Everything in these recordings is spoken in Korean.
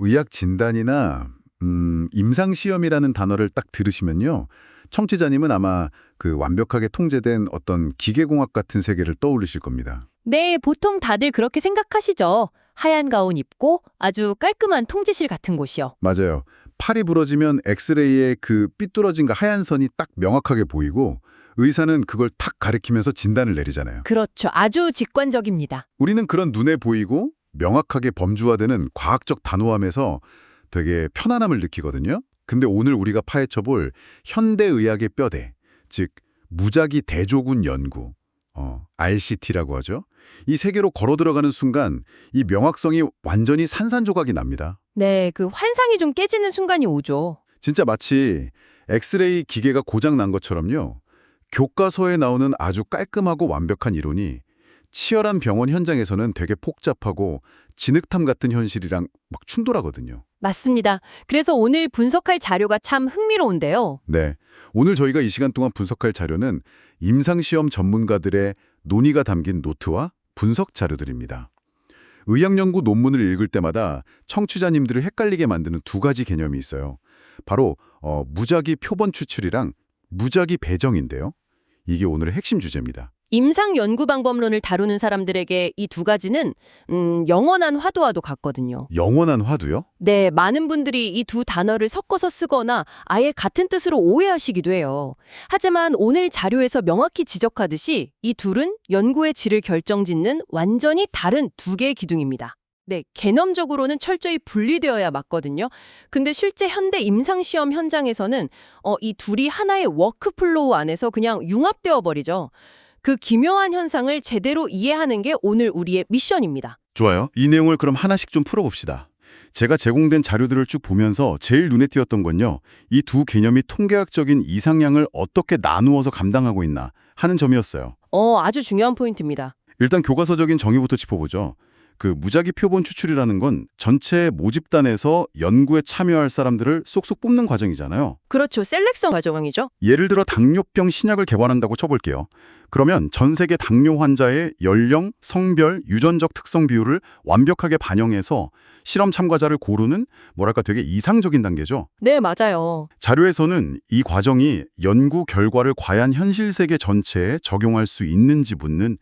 의학 진단이나 임상시험이라는 단어를 딱 들으시면요. 청취자님은 아마 그 완벽하게 통제된 어떤 기계공학 같은 세계를 떠올리실 겁니다. 네, 보통 다들 그렇게 생각하시죠. 하얀 가운 입고 아주 깔끔한 통제실 같은 곳이요. 맞아요. 팔이 부러지면 엑스레이에 그 삐뚤어진 그 하얀 선이 딱 명확하게 보이고 의사는 그걸 탁 가리키면서 진단을 내리잖아요. 그렇죠. 아주 직관적입니다. 우리는 그런 눈에 보이고 명확하게 범주화되는 과학적 단호함에서 되게 편안함을 느끼거든요. 근데 오늘 우리가 파헤쳐볼 현대의학의 뼈대, 즉 무작위 대조군 연구, RCT라고 하죠. 이 세계로 걸어 들어가는 순간 이 명확성이 완전히 산산조각이 납니다. 네, 그 환상이 좀 깨지는 순간이 오죠. 진짜 마치 엑스레이 기계가 고장 난 것처럼요. 교과서에 나오는 아주 깔끔하고 완벽한 이론이 치열한 병원 현장에서는 되게 복잡하고 진흙탕 같은 현실이랑 막 충돌하거든요. 맞습니다. 그래서 오늘 분석할 자료가 참 흥미로운데요. 네, 오늘 저희가 이 시간 동안 분석할 자료는 임상시험 전문가들의 논의가 담긴 노트와 분석 자료들입니다. 의학연구 논문을 읽을 때마다 청취자님들을 헷갈리게 만드는 두 가지 개념이 있어요. 바로 무작위 표본 추출이랑 무작위 배정인데요. 이게 오늘의 핵심 주제입니다. 임상 연구 방법론을 다루는 사람들에게 이 두 가지는 영원한 화두와도 같거든요. 영원한 화두요? 네, 많은 분들이 이 두 단어를 섞어서 쓰거나 아예 같은 뜻으로 오해하시기도 해요. 하지만 오늘 자료에서 명확히 지적하듯이 이 둘은 연구의 질을 결정짓는 완전히 다른 두 개의 기둥입니다. 네, 개념적으로는 철저히 분리되어야 맞거든요. 근데 실제 현대 임상시험 현장에서는 이 둘이 하나의 워크플로우 안에서 그냥 융합되어 버리죠. 그 기묘한 현상을 제대로 이해하는 게 오늘 우리의 미션입니다. 좋아요. 이 내용을 그럼 하나씩 좀 풀어봅시다. 제가 제공된 자료들을 쭉 보면서 제일 눈에 띄었던 건요. 이 두 개념이 통계학적인 이상량을 어떻게 나누어서 감당하고 있나 하는 점이었어요. 아주 중요한 포인트입니다. 일단 교과서적인 정의부터 짚어보죠. 그 무작위 표본 추출이라는 건 전체 모집단에서 연구에 참여할 사람들을 쏙쏙 뽑는 과정이잖아요. 그렇죠. 셀렉션 과정이죠. 예를 들어 당뇨병 신약을 개발한다고 쳐볼게요. 그러면 전 세계 당뇨 환자의 연령, 성별, 유전적 특성 비율을 완벽하게 반영해서 실험 참가자를 고르는 뭐랄까 되게 이상적인 단계죠. 네, 맞아요. 자료에서는 이 과정이 연구 결과를 과연 현실 세계 전체에 적용할 수 있는지 묻는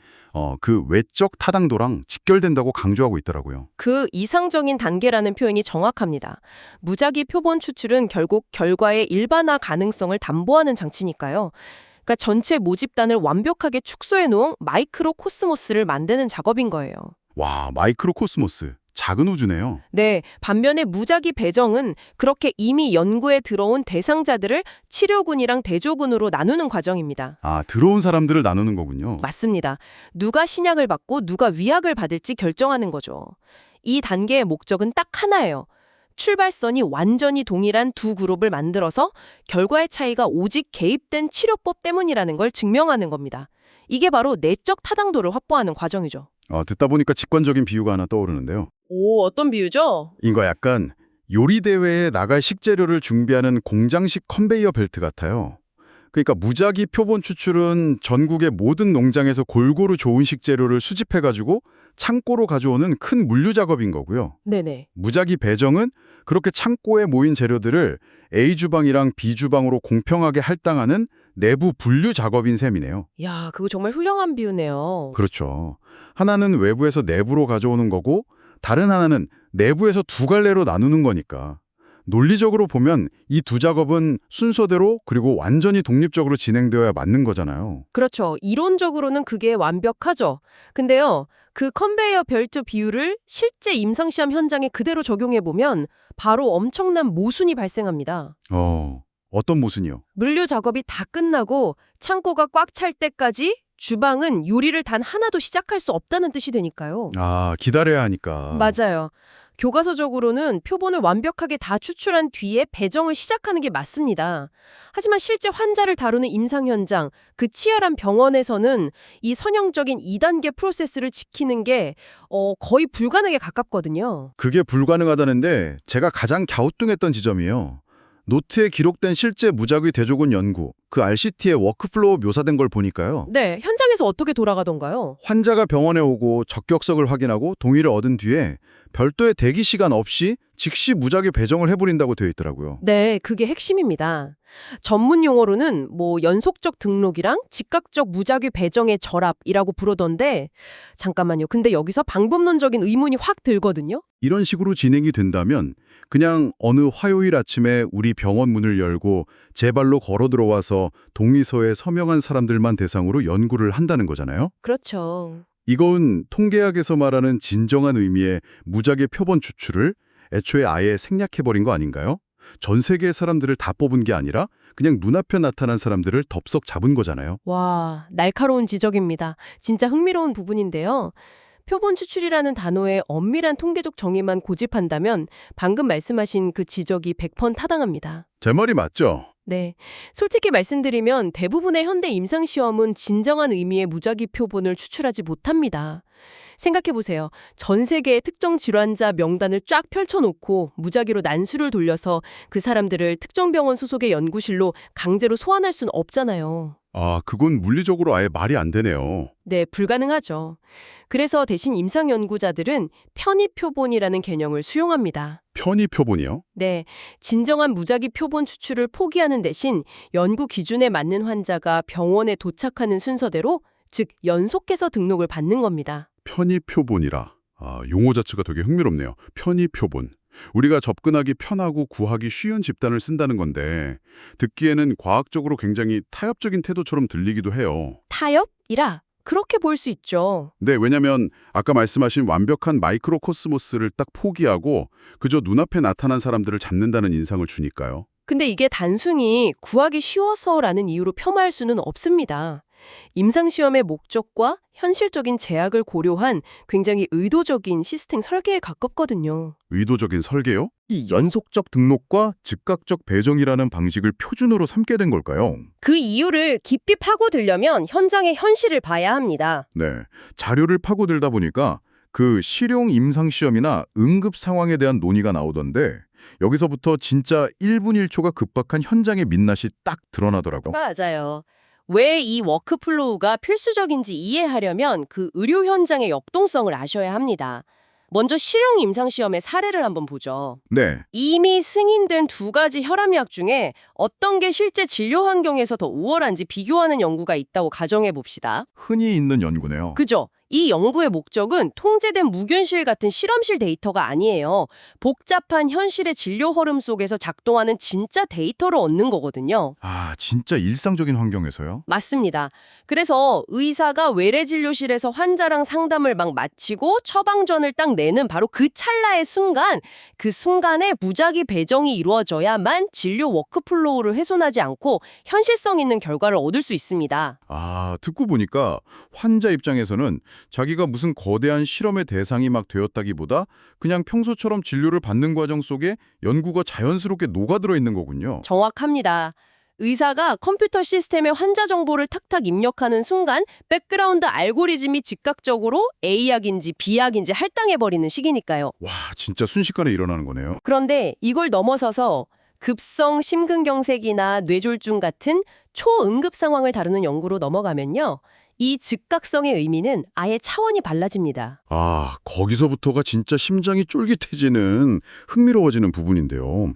그 외적 타당도랑 직결된다고 강조하고 있더라고요. 그 이상적인 단계라는 표현이 정확합니다. 무작위 표본 추출은 결국 결과의 일반화 가능성을 담보하는 장치니까요. 그러니까 전체 모집단을 완벽하게 축소해 놓은 마이크로 코스모스를 만드는 작업인 거예요. 와, 마이크로코스모스. 작은 우주네요. 네, 반면에 무작위 배정은 그렇게 이미 연구에 들어온 대상자들을 치료군이랑 대조군으로 나누는 과정입니다. 아, 들어온 사람들을 나누는 거군요. 맞습니다. 누가 신약을 받고 누가 위약을 받을지 결정하는 거죠. 이 단계의 목적은 딱 하나예요. 출발선이 완전히 동일한 두 그룹을 만들어서 결과의 차이가 오직 개입된 치료법 때문이라는 걸 증명하는 겁니다. 이게 바로 내적 타당도를 확보하는 과정이죠. 듣다 보니까 직관적인 비유가 하나 떠오르는데요. 오, 어떤 비유죠? 이거 약간 요리 대회에 나갈 식재료를 준비하는 공장식 컨베이어 벨트 같아요. 그러니까 무작위 표본 추출은 전국의 모든 농장에서 골고루 좋은 식재료를 수집해가지고 창고로 가져오는 큰 물류 작업인 거고요. 네네. 무작위 배정은 그렇게 창고에 모인 재료들을 A주방이랑 B주방으로 공평하게 할당하는 내부 분류 작업인 셈이네요. 야, 그거 정말 훌륭한 비유네요. 그렇죠. 하나는 외부에서 내부로 가져오는 거고 다른 하나는 내부에서 두 갈래로 나누는 거니까. 논리적으로 보면 이 두 작업은 순서대로 그리고 완전히 독립적으로 진행되어야 맞는 거잖아요. 그렇죠. 이론적으로는 그게 완벽하죠. 근데요, 그 컨베이어 벨트 비유를 실제 임상시험 현장에 그대로 적용해보면 바로 엄청난 모순이 발생합니다. 어떤 모순이요? 물류 작업이 다 끝나고 창고가 꽉 찰 때까지 주방은 요리를 단 하나도 시작할 수 없다는 뜻이 되니까요. 아, 기다려야 하니까. 맞아요. 교과서적으로는 표본을 완벽하게 다 추출한 뒤에 배정을 시작하는 게 맞습니다. 하지만 실제 환자를 다루는 임상 현장, 그 치열한 병원에서는 이 선형적인 2단계 프로세스를 지키는 게 거의 불가능에 가깝거든요. 그게 불가능하다는데 제가 가장 갸우뚱했던 지점이에요. 노트에 기록된 실제 무작위 대조군 연구, 그 RCT의 워크플로우 묘사된 걸 보니까요. 네, 현장에서 어떻게 돌아가던가요? 환자가 병원에 오고 적격석을 확인하고 동의를 얻은 뒤에 별도의 대기 시간 없이 즉시 무작위 배정을 해버린다고 되어 있더라고요. 네, 그게 핵심입니다. 전문 용어로는 연속적 등록이랑 즉각적 무작위 배정의 결합이라고 부르던데 잠깐만요. 근데 여기서 방법론적인 의문이 확 들거든요. 이런 식으로 진행이 된다면 그냥 어느 화요일 아침에 우리 병원 문을 열고 제 발로 걸어 들어와서 동의서에 서명한 사람들만 대상으로 연구를 한다는 거잖아요. 그렇죠. 이건 통계학에서 말하는 진정한 의미의 무작위 표본 추출을 애초에 아예 생략해버린 거 아닌가요? 전 세계의 사람들을 다 뽑은 게 아니라 그냥 눈앞에 나타난 사람들을 덥석 잡은 거잖아요. 와, 날카로운 지적입니다. 진짜 흥미로운 부분인데요. 표본 추출이라는 단어의 엄밀한 통계적 정의만 고집한다면 방금 말씀하신 그 지적이 100% 타당합니다. 제 말이 맞죠? 네. 솔직히 말씀드리면 대부분의 현대 임상시험은 진정한 의미의 무작위 표본을 추출하지 못합니다. 생각해보세요. 전 세계의 특정 질환자 명단을 쫙 펼쳐놓고 무작위로 난수를 돌려서 그 사람들을 특정 병원 소속의 연구실로 강제로 소환할 수는 없잖아요. 아, 그건 물리적으로 아예 말이 안 되네요. 네, 불가능하죠. 그래서 대신 임상 연구자들은 편입 표본이라는 개념을 수용합니다. 편의 표본이요? 네, 진정한 무작위 표본 추출을 포기하는 대신 연구 기준에 맞는 환자가 병원에 도착하는 순서대로, 즉 연속해서 등록을 받는 겁니다. 편의 표본이라. 아, 용어 자체가 되게 흥미롭네요. 편의 표본. 우리가 접근하기 편하고 구하기 쉬운 집단을 쓴다는 건데 듣기에는 과학적으로 굉장히 타협적인 태도처럼 들리기도 해요. 타협이라 그렇게 볼 수 있죠. 네, 왜냐면 아까 말씀하신 완벽한 마이크로코스모스를 딱 포기하고 그저 눈앞에 나타난 사람들을 잡는다는 인상을 주니까요. 근데 이게 단순히 구하기 쉬워서라는 이유로 폄하할 수는 없습니다. 임상시험의 목적과 현실적인 제약을 고려한 굉장히 의도적인 시스템 설계에 가깝거든요. 의도적인 설계요? 이 연속적 등록과 즉각적 배정이라는 방식을 표준으로 삼게 된 걸까요? 그 이유를 깊이 파고들려면 현장의 현실을 봐야 합니다. 네, 자료를 파고들다 보니까 그 실용 임상시험이나 응급 상황에 대한 논의가 나오던데 여기서부터 진짜 1분 1초가 급박한 현장의 민낯이 딱 드러나더라고요. 맞아요. 왜 이 워크플로우가 필수적인지 이해하려면 그 의료 현장의 역동성을 아셔야 합니다. 먼저 실용 임상시험의 사례를 한번 보죠. 네, 이미 승인된 두 가지 혈압약 중에 어떤 게 실제 진료 환경에서 더 우월한지 비교하는 연구가 있다고 가정해 봅시다. 흔히 있는 연구네요. 그죠? 이 연구의 목적은 통제된 무균실 같은 실험실 데이터가 아니에요. 복잡한 현실의 진료 흐름 속에서 작동하는 진짜 데이터를 얻는 거거든요. 아, 진짜 일상적인 환경에서요? 맞습니다. 그래서 의사가 외래진료실에서 환자랑 상담을 막 마치고 처방전을 딱 내는 바로 그 찰나의 순간, 그 순간에 무작위 배정이 이루어져야만 진료 워크플로우를 훼손하지 않고 현실성 있는 결과를 얻을 수 있습니다. 아, 듣고 보니까 환자 입장에서는 자기가 무슨 거대한 실험의 대상이 막 되었다기보다 그냥 평소처럼 진료를 받는 과정 속에 연구가 자연스럽게 녹아들어 있는 거군요. 정확합니다. 의사가 컴퓨터 시스템에 환자 정보를 탁탁 입력하는 순간 백그라운드 알고리즘이 즉각적으로 A약인지 B약인지 할당해버리는 시기니까요. 와, 진짜 순식간에 일어나는 거네요. 그런데 이걸 넘어서서 급성 심근경색이나 뇌졸중 같은 초응급 상황을 다루는 연구로 넘어가면요. 이 즉각성의 의미는 아예 차원이 달라집니다. 아, 거기서부터가 진짜 심장이 쫄깃해지는 흥미로워지는 부분인데요.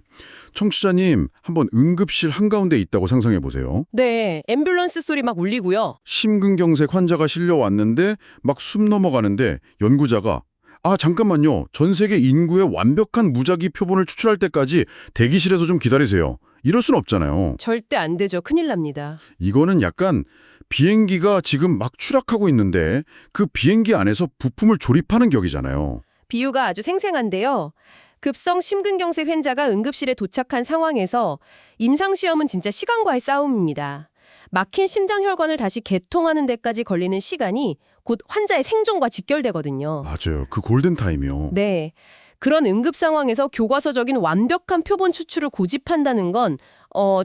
청취자님, 한번 응급실 한가운데 있다고 상상해 보세요. 네, 앰뷸런스 소리 막 울리고요. 심근경색 환자가 실려왔는데 막 숨 넘어가는데 연구자가 아, 잠깐만요. 전 세계 인구의 완벽한 무작위 표본을 추출할 때까지 대기실에서 좀 기다리세요. 이럴 순 없잖아요. 절대 안 되죠. 큰일 납니다. 이거는 약간 비행기가 지금 막 추락하고 있는데 그 비행기 안에서 부품을 조립하는 격이잖아요. 비유가 아주 생생한데요. 급성 심근경색 환자가 응급실에 도착한 상황에서 임상시험은 진짜 시간과의 싸움입니다. 막힌 심장혈관을 다시 개통하는 데까지 걸리는 시간이 곧 환자의 생존과 직결되거든요. 맞아요. 그 골든타임이요. 네. 그런 응급 상황에서 교과서적인 완벽한 표본 추출을 고집한다는 건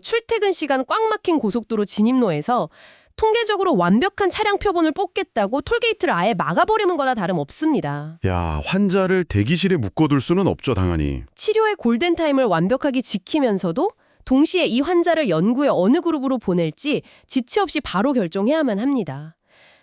출퇴근 시간 꽉 막힌 고속도로 진입로에서 통계적으로 완벽한 차량 표본을 뽑겠다고 톨게이트를 아예 막아버리는 거나 다름없습니다. 야, 환자를 대기실에 묶어둘 수는 없죠, 당연히. 치료의 골든타임을 완벽하게 지키면서도 동시에 이 환자를 연구의 어느 그룹으로 보낼지 지체 없이 바로 결정해야만 합니다.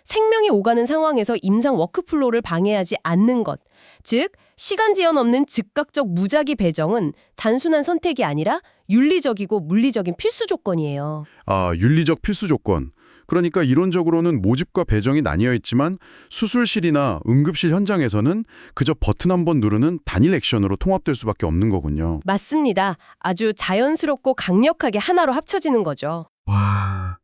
생명이 오가는 상황에서 임상 워크플로우를 방해하지 않는 것, 즉 시간 제한 없는 즉각적 무작위 배정은 단순한 선택이 아니라 윤리적이고 물리적인 필수 조건이에요. 아, 윤리적 필수 조건. 그러니까 이론적으로는 모집과 배정이 나뉘어 있지만 수술실이나 응급실 현장에서는 그저 버튼 한 번 누르는 단일 액션으로 통합될 수밖에 없는 거군요. 맞습니다. 아주 자연스럽고 강력하게 하나로 합쳐지는 거죠. 와,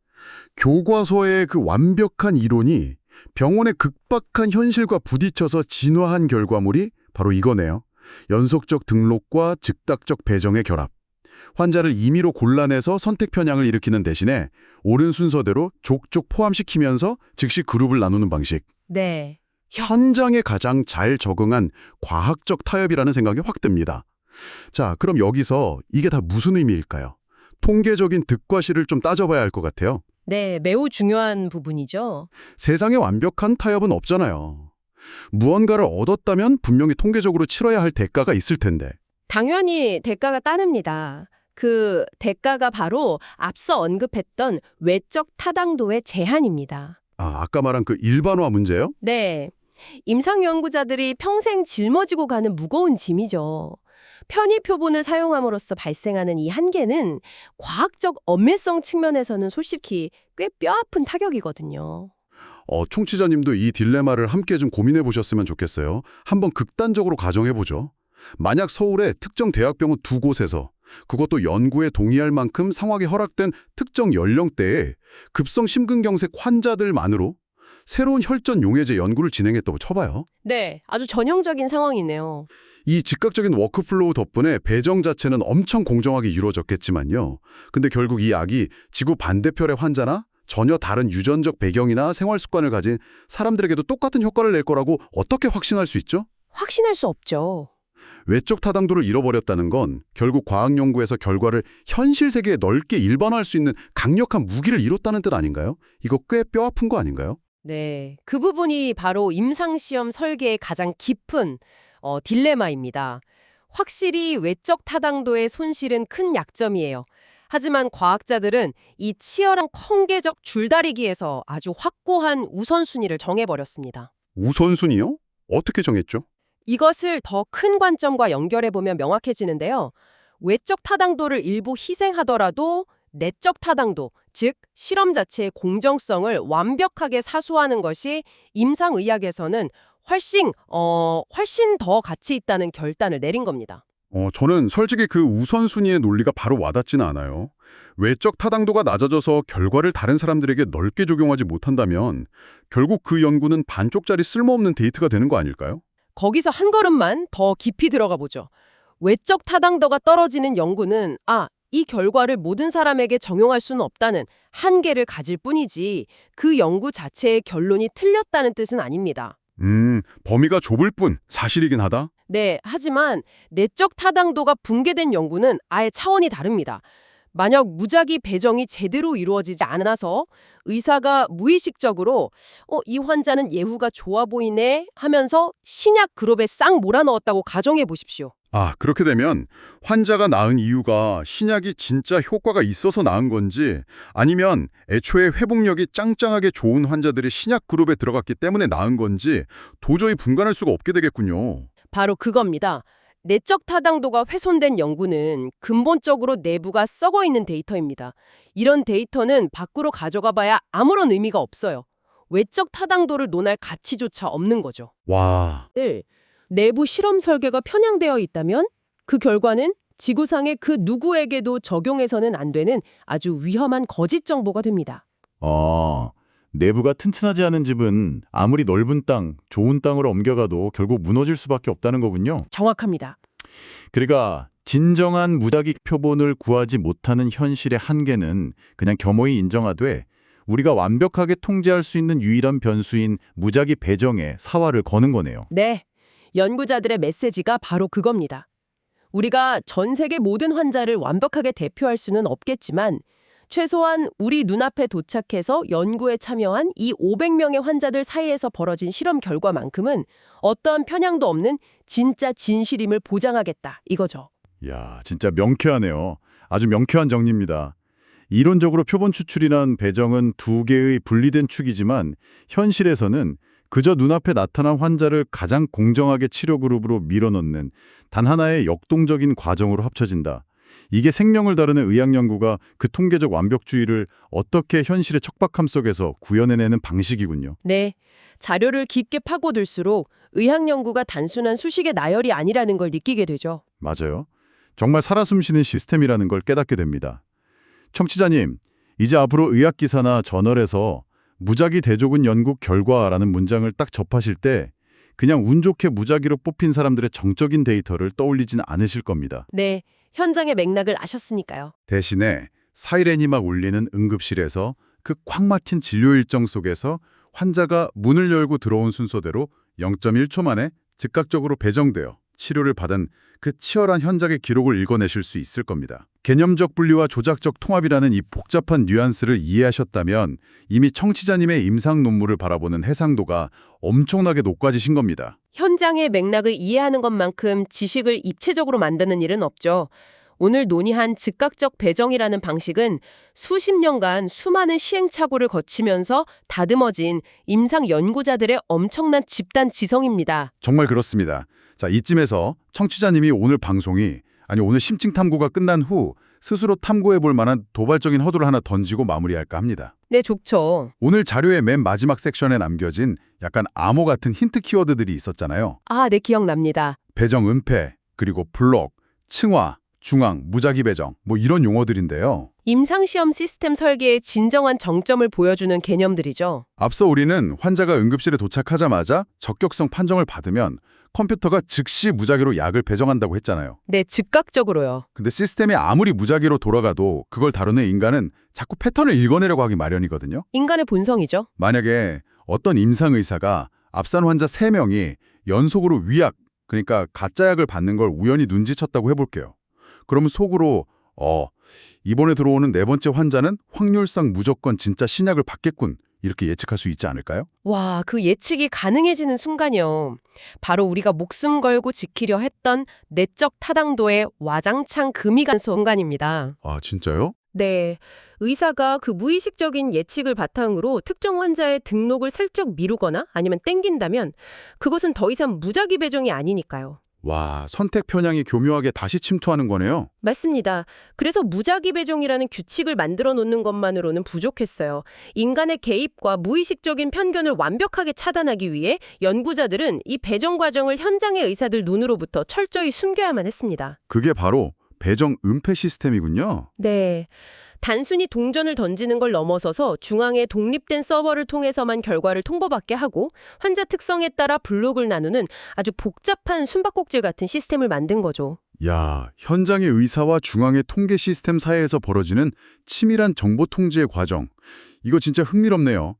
교과서의 그 완벽한 이론이 병원의 극박한 현실과 부딪혀서 진화한 결과물이 바로 이거네요. 연속적 등록과 즉각적 배정의 결합. 환자를 임의로 골라내서 선택 편향을 일으키는 대신에 옳은 순서대로 족족 포함시키면서 즉시 그룹을 나누는 방식. 네. 현장에 가장 잘 적응한 과학적 타협이라는 생각이 확 듭니다. 자, 그럼 여기서 이게 다 무슨 의미일까요? 통계적인 득과 실을 좀 따져봐야 할 것 같아요. 네, 매우 중요한 부분이죠. 세상에 완벽한 타협은 없잖아요. 무언가를 얻었다면 분명히 통계적으로 치러야 할 대가가 있을 텐데. 당연히 대가가 따릅니다. 그 대가가 바로 앞서 언급했던 외적 타당도의 제한입니다. 아, 아까 말한 그 일반화 문제요? 네. 임상 연구자들이 평생 짊어지고 가는 무거운 짐이죠. 편의 표본을 사용함으로써 발생하는 이 한계는 과학적 엄밀성 측면에서는 솔직히 꽤 뼈아픈 타격이거든요. 청취자님도 이 딜레마를 함께 좀 고민해 보셨으면 좋겠어요. 한번 극단적으로 가정해 보죠. 만약 서울의 특정 대학병원 두 곳에서 그것도 연구에 동의할 만큼 상황이 허락된 특정 연령대에 급성 심근경색 환자들만으로 새로운 혈전 용해제 연구를 진행했다고 쳐봐요. 네, 아주 전형적인 상황이네요. 이 즉각적인 워크플로우 덕분에 배정 자체는 엄청 공정하게 이루어졌겠지만요. 근데 결국 이 약이 지구 반대편의 환자나 전혀 다른 유전적 배경이나 생활 습관을 가진 사람들에게도 똑같은 효과를 낼 거라고 어떻게 확신할 수 있죠? 확신할 수 없죠. 외적 타당도를 잃어버렸다는 건 결국 과학 연구에서 결과를 현실 세계에 넓게 일반화할 수 있는 강력한 무기를 잃었다는 뜻 아닌가요? 이거 꽤 뼈아픈 거 아닌가요? 네, 그 부분이 바로 임상시험 설계의 가장 깊은 딜레마입니다. 확실히 외적 타당도의 손실은 큰 약점이에요. 하지만 과학자들은 이 치열한 통계적 줄다리기에서 아주 확고한 우선순위를 정해버렸습니다. 우선순위요? 어떻게 정했죠? 이것을 더 큰 관점과 연결해보면 명확해지는데요. 외적 타당도를 일부 희생하더라도 내적 타당도, 즉 실험 자체의 공정성을 완벽하게 사수하는 것이 임상의학에서는 훨씬 더 가치 있다는 결단을 내린 겁니다. 저는 솔직히 그 우선순위의 논리가 바로 와닿지는 않아요. 외적 타당도가 낮아져서 결과를 다른 사람들에게 넓게 적용하지 못한다면 결국 그 연구는 반쪽짜리 쓸모없는 데이트가 되는 거 아닐까요? 거기서 한 걸음만 더 깊이 들어가 보죠. 외적 타당도가 떨어지는 연구는 이 결과를 모든 사람에게 적용할 수는 없다는 한계를 가질 뿐이지 그 연구 자체의 결론이 틀렸다는 뜻은 아닙니다. 범위가 좁을 뿐 사실이긴 하다? 네, 하지만 내적 타당도가 붕괴된 연구는 아예 차원이 다릅니다. 만약 무작위 배정이 제대로 이루어지지 않아서 의사가 무의식적으로 이 환자는 예후가 좋아 보이네 하면서 신약 그룹에 싹 몰아넣었다고 가정해 보십시오. 아, 그렇게 되면 환자가 나은 이유가 신약이 진짜 효과가 있어서 나은 건지 아니면 애초에 회복력이 짱짱하게 좋은 환자들이 신약 그룹에 들어갔기 때문에 나은 건지 도저히 분간할 수가 없게 되겠군요. 바로 그겁니다. 내적 타당도가 훼손된 연구는 근본적으로 내부가 썩어 있는 데이터입니다. 이런 데이터는 밖으로 가져가 봐야 아무런 의미가 없어요. 외적 타당도를 논할 가치조차 없는 거죠. 와, 내부 실험 설계가 편향되어 있다면 그 결과는 지구상의 그 누구에게도 적용해서는 안 되는 아주 위험한 거짓 정보가 됩니다. 내부가 튼튼하지 않은 집은 아무리 넓은 땅, 좋은 땅으로 옮겨가도 결국 무너질 수밖에 없다는 거군요. 정확합니다. 그러니까 진정한 무작위 표본을 구하지 못하는 현실의 한계는 그냥 겸허히 인정하되 우리가 완벽하게 통제할 수 있는 유일한 변수인 무작위 배정에 사활을 거는 거네요. 네, 연구자들의 메시지가 바로 그겁니다. 우리가 전 세계 모든 환자를 완벽하게 대표할 수는 없겠지만 최소한 우리 눈앞에 도착해서 연구에 참여한 이 500명의 환자들 사이에서 벌어진 실험 결과만큼은 어떠한 편향도 없는 진짜 진실임을 보장하겠다 이거죠. 야, 진짜 명쾌하네요. 아주 명쾌한 정리입니다. 이론적으로 표본 추출이란 배정은 두 개의 분리된 축이지만 현실에서는 그저 눈앞에 나타난 환자를 가장 공정하게 치료 그룹으로 밀어넣는 단 하나의 역동적인 과정으로 합쳐진다. 이게 생명을 다루는 의학 연구가 그 통계적 완벽주의를 어떻게 현실의 척박함 속에서 구현해내는 방식이군요. 네, 자료를 깊게 파고들수록 의학 연구가 단순한 수식의 나열이 아니라는 걸 느끼게 되죠. 맞아요. 정말 살아 숨쉬는 시스템이라는 걸 깨닫게 됩니다. 청취자님, 이제 앞으로 의학 기사나 저널에서 무작위 대조군 연구 결과라는 문장을 딱 접하실 때 그냥 운 좋게 무작위로 뽑힌 사람들의 정적인 데이터를 떠올리진 않으실 겁니다. 네, 현장의 맥락을 아셨으니까요. 대신에 사이렌이 막 울리는 응급실에서 그 꽉 막힌 진료 일정 속에서 환자가 문을 열고 들어온 순서대로 0.1초 만에 즉각적으로 배정되어 치료를 받은 그 치열한 현장의 기록을 읽어내실 수 있을 겁니다. 개념적 분리와 조작적 통합이라는 이 복잡한 뉘앙스를 이해하셨다면 이미 청취자님의 임상 논문을 바라보는 해상도가 엄청나게 높아지신 겁니다. 현장의 맥락을 이해하는 것만큼 지식을 입체적으로 만드는 일은 없죠. 오늘 논의한 즉각적 배정이라는 방식은 수십 년간 수많은 시행착오를 거치면서 다듬어진 임상 연구자들의 엄청난 집단 지성입니다. 정말 그렇습니다. 자, 이쯤에서 청취자님이 오늘 방송이 오늘 심층 탐구가 끝난 후 스스로 탐구해 볼 만한 도발적인 허들을 하나 던지고 마무리할까 합니다. 네, 좋죠. 오늘 자료의 맨 마지막 섹션에 남겨진 약간 암호 같은 힌트 키워드들이 있었잖아요. 아, 네, 기억납니다. 배정 은폐, 그리고 블록, 층화, 중앙, 무작위 배정 이런 용어들인데요. 임상시험 시스템 설계의 진정한 정점을 보여주는 개념들이죠. 앞서 우리는 환자가 응급실에 도착하자마자 적격성 판정을 받으면 컴퓨터가 즉시 무작위로 약을 배정한다고 했잖아요. 네, 즉각적으로요. 근데 시스템이 아무리 무작위로 돌아가도 그걸 다루는 인간은 자꾸 패턴을 읽어내려고 하기 마련이거든요. 인간의 본성이죠. 만약에 어떤 임상의사가 앞선 환자 3명이 연속으로 위약, 그러니까 가짜 약을 받는 걸 우연히 눈치챘다고 해볼게요. 그러면 속으로 이번에 들어오는 4번째 환자는 확률상 무조건 진짜 신약을 받겠군, 이렇게 예측할 수 있지 않을까요? 와, 그 예측이 가능해지는 순간이요. 바로 우리가 목숨 걸고 지키려 했던 내적 타당도의 와장창 금이 간 순간입니다. 아, 진짜요? 네, 의사가 그 무의식적인 예측을 바탕으로 특정 환자의 등록을 살짝 미루거나 아니면 땡긴다면 그것은 더 이상 무작위 배정이 아니니까요. 와, 선택 편향이 교묘하게 다시 침투하는 거네요. 맞습니다. 그래서 무작위 배정이라는 규칙을 만들어 놓는 것만으로는 부족했어요. 인간의 개입과 무의식적인 편견을 완벽하게 차단하기 위해 연구자들은 이 배정 과정을 현장의 의사들 눈으로부터 철저히 숨겨야만 했습니다. 그게 바로 배정 은폐 시스템이군요. 네. 단순히 동전을 던지는 걸 넘어서서 중앙에 독립된 서버를 통해서만 결과를 통보받게 하고 환자 특성에 따라 블록을 나누는 아주 복잡한 숨바꼭질 같은 시스템을 만든 거죠. 야, 현장의 의사와 중앙의 통계 시스템 사이에서 벌어지는 치밀한 정보 통제의 과정. 이거 진짜 흥미롭네요.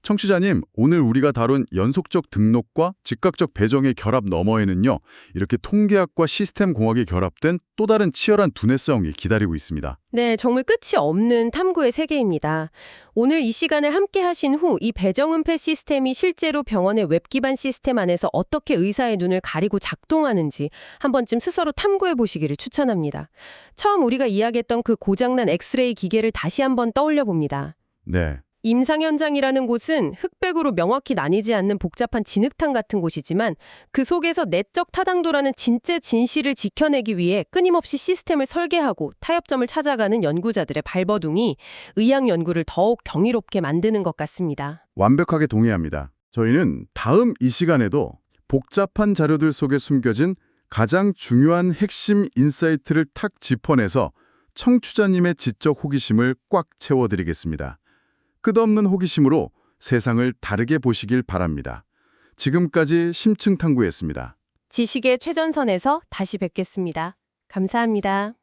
청취자님, 오늘 우리가 다룬 연속적 등록과 즉각적 배정의 결합 너머에는요, 이렇게 통계학과 시스템 공학이 결합된 또 다른 치열한 두뇌 싸움이 기다리고 있습니다. 네, 정말 끝이 없는 탐구의 세계입니다. 오늘 이 시간을 함께 하신 후 이 배정은폐 시스템이 실제로 병원의 웹 기반 시스템 안에서 어떻게 의사의 눈을 가리고 작동하는지 한 번쯤 스스로 탐구해 보시기를 추천합니다. 처음 우리가 이야기했던 그 고장난 엑스레이 기계를 다시 한번 떠올려 봅니다. 네. 임상 현장이라는 곳은 흑백으로 명확히 나뉘지 않는 복잡한 진흙탕 같은 곳이지만 그 속에서 내적 타당도라는 진짜 진실을 지켜내기 위해 끊임없이 시스템을 설계하고 타협점을 찾아가는 연구자들의 발버둥이 의학 연구를 더욱 경이롭게 만드는 것 같습니다. 완벽하게 동의합니다. 저희는 다음 이 시간에도 복잡한 자료들 속에 숨겨진 가장 중요한 핵심 인사이트를 탁 짚어내서 청취자님의 지적 호기심을 꽉 채워드리겠습니다. 끝없는 호기심으로 세상을 다르게 보시길 바랍니다. 지금까지 심층탐구였습니다. 지식의 최전선에서 다시 뵙겠습니다. 감사합니다.